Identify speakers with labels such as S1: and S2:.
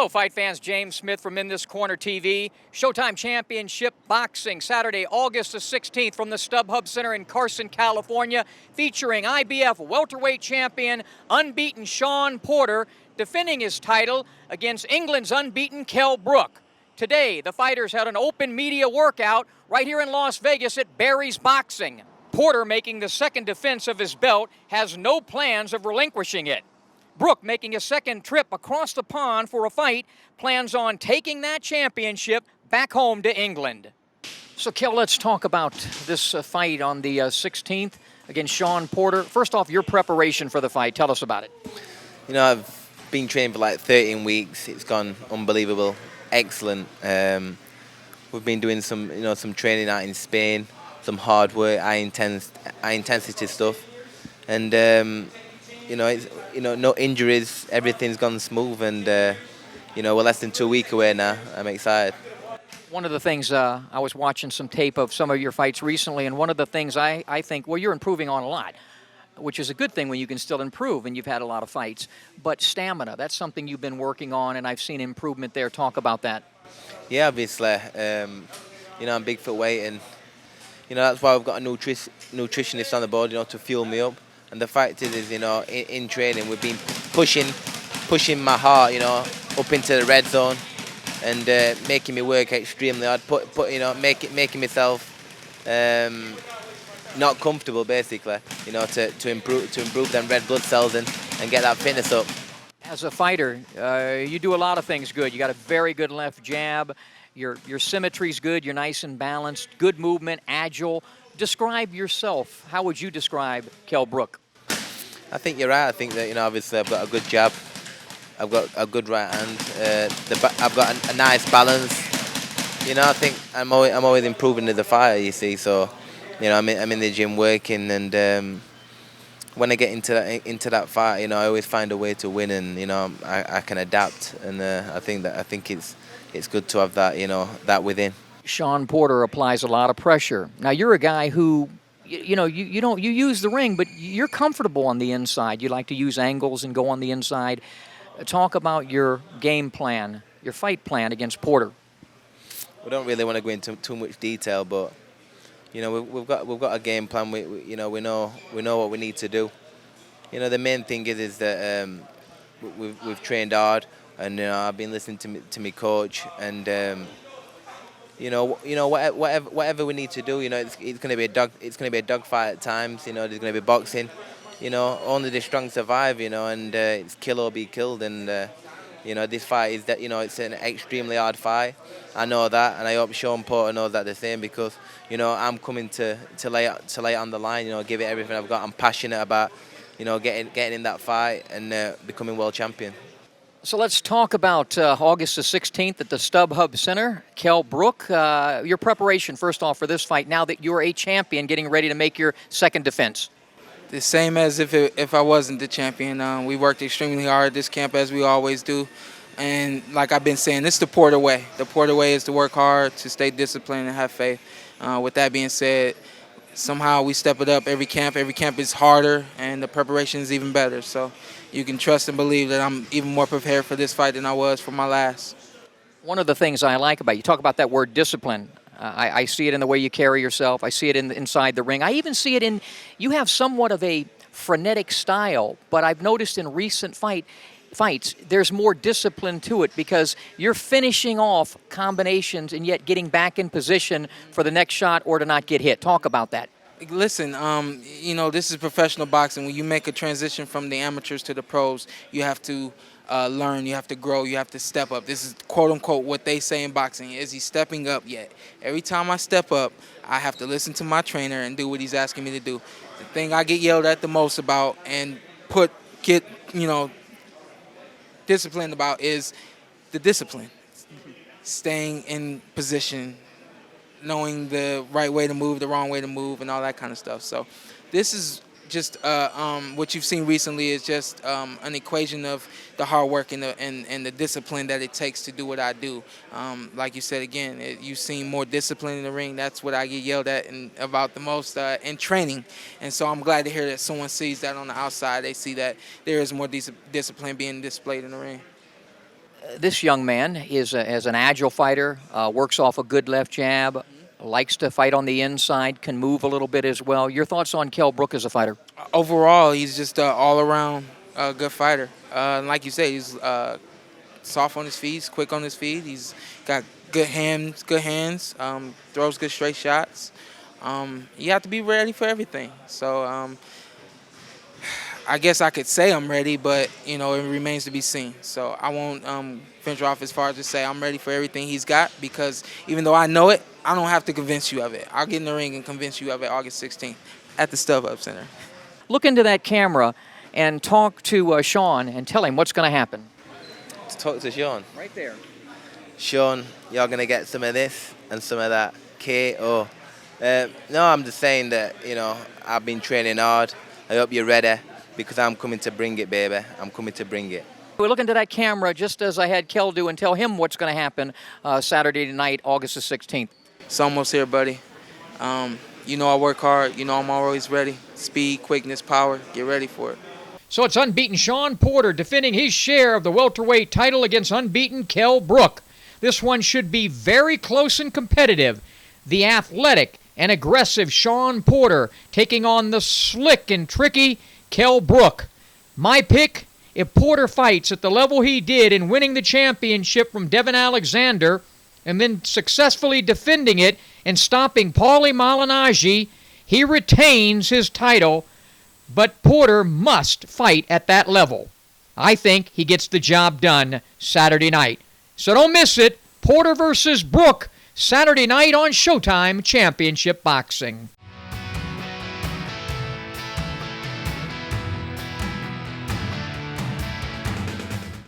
S1: Hello, fight fans. James Smith from In This Corner TV. Showtime Championship Boxing, Saturday, August the 16th from the StubHub Center in Carson, California, featuring IBF welterweight champion, unbeaten Shawn Porter, defending his title against England's unbeaten Kell Brook. Today, the fighters had an open media workout right here in Las Vegas at Barry's Boxing. Porter, making the second defense of his belt, has no plans of relinquishing it. Brook, making a second trip across the pond for a fight, plans on taking that championship back home to England. So, Kell, let's talk about this fight on the 16th against Shawn Porter. First off, your preparation for the fight. Tell us about it.
S2: You know, I've been training for like 13 weeks. It's gone unbelievable, excellent. We've been doing some training out in Spain, some hard work, high intensity stuff, and no injuries. Everything's gone smooth, and we're less than 2 weeks away now. I'm excited.
S1: One of the things, I was watching some tape of some of your fights recently, and one of the things I think, well, you're improving on a lot, which is a good thing when you can still improve, and you've had a lot of fights. But stamina, that's something you've been working on, and I've seen improvement there. Talk about that.
S2: Yeah, obviously. I'm big for weight, and that's why I've got a nutritionist on the board, to fuel me up. And the fact is, in training, we've been pushing my heart, up into the red zone, and making me work extremely hard, making myself not comfortable, basically, to improve them red blood cells and get that fitness up.
S1: As a fighter, you do a lot of things good. You got a very good left jab. Your symmetry's good. You're nice and balanced. Good movement, agile. Describe yourself. How would you describe Kell Brook?
S2: I think you're right. I think that obviously I've got a good jab. I've got a good right hand. I've got a nice balance. I think I'm always improving as a fighter. You see, so I'm in the gym working, and when I get into that fight, I always find a way to win, and I can adapt, and I think it's good to have that that within.
S1: Shawn Porter applies a lot of pressure. Now you're a guy who, you use the ring, but you're comfortable on the inside. You like to use angles and go on the inside. Talk about your game plan, your fight plan against Porter.
S2: We don't really want to go into too much detail, but we've got a game plan. We know what we need to do. The main thing is that we've trained hard, and I've been listening to my coach, and whatever we need to do, it's going to be a dogfight at times. There's going to be boxing. Only the strong survive. And it's kill or be killed. And this fight is that it's an extremely hard fight. I know that, and I hope Shawn Porter knows that the same, because I'm coming to lay it on the line. Give it everything I've got. I'm passionate about getting in that fight and becoming world champion.
S1: So let's talk about August the 16th at the StubHub Center. Kell Brook, your preparation, first off, for this fight, now that you're a champion, getting ready to make your second defense.
S3: The same as if I wasn't the champion. We worked extremely hard this camp, as we always do. And like I've been saying, it's the Porter way. The Porter way is to work hard, to stay disciplined, and have faith. With that being said, somehow we step it up every camp. Every camp is harder, and the preparation is even better. So you can trust and believe that I'm even more prepared for this fight than I was for my last.
S1: One of the things I like about you, talk about that word discipline. I see it in the way you carry yourself. I see it inside the ring. I even see it in, you have somewhat of a frenetic style, but I've noticed in recent fights, there's more discipline to it, because you're finishing off combinations and yet getting back in position for the next shot or to not get hit. Talk about that.
S3: Listen, this is professional boxing. When you make a transition from the amateurs to the pros, you have to learn, you have to grow, you have to step up. This is quote-unquote what they say in boxing. Is he stepping up yet? Every time I step up, I have to listen to my trainer and do what he's asking me to do. The thing I get yelled at the most about and get disciplined about is the discipline. Staying in position, knowing the right way to move, the wrong way to move, and all that kind of stuff. So this is just what you've seen recently is just an equation of the hard work and the discipline that it takes to do what I do. Like you said again, you've seen more discipline in the ring. That's what I get yelled at about the most in training. And so I'm glad to hear that someone sees that on the outside. They see that there is more discipline being displayed in the ring.
S1: This young man is an agile fighter, works off a good left jab, likes to fight on the inside, can move a little bit as well. Your thoughts on Kell Brook as a fighter?
S3: Overall, he's just an all-around good fighter. And like you said, he's soft on his feet, he's quick on his feet. He's got good hands, throws good straight shots. You have to be ready for everything. So I guess I could say I'm ready, but it remains to be seen. So I won't venture off as far as to say I'm ready for everything he's got, because even though I know it, I don't have to convince you of it. I'll get in the ring and convince you of it August 16th at the StubHub Center.
S1: Look into that camera and talk to Shawn and tell him what's going to happen.
S2: Talk to Shawn.
S1: Right there.
S2: Shawn, you're going to get some of this and some of that. KO. No, I'm just saying that, I've been training hard. I hope you're ready, because I'm coming to bring it, baby. I'm coming to bring it.
S1: We look into that camera just as I had Kell do and tell him what's going to happen Saturday night, August the 16th.
S3: It's almost here, buddy. I work hard. I'm always ready. Speed, quickness, power. Get ready for it.
S1: So it's unbeaten Shawn Porter defending his share of the welterweight title against unbeaten Kell Brook. This one should be very close and competitive. The athletic and aggressive Shawn Porter taking on the slick and tricky Kell Brook. My pick, if Porter fights at the level he did in winning the championship from Devin Alexander and then successfully defending it and stopping Paulie Malignaggi, he retains his title, but Porter must fight at that level. I think he gets the job done Saturday night. So don't miss it. Porter versus Brook, Saturday night on Showtime Championship Boxing.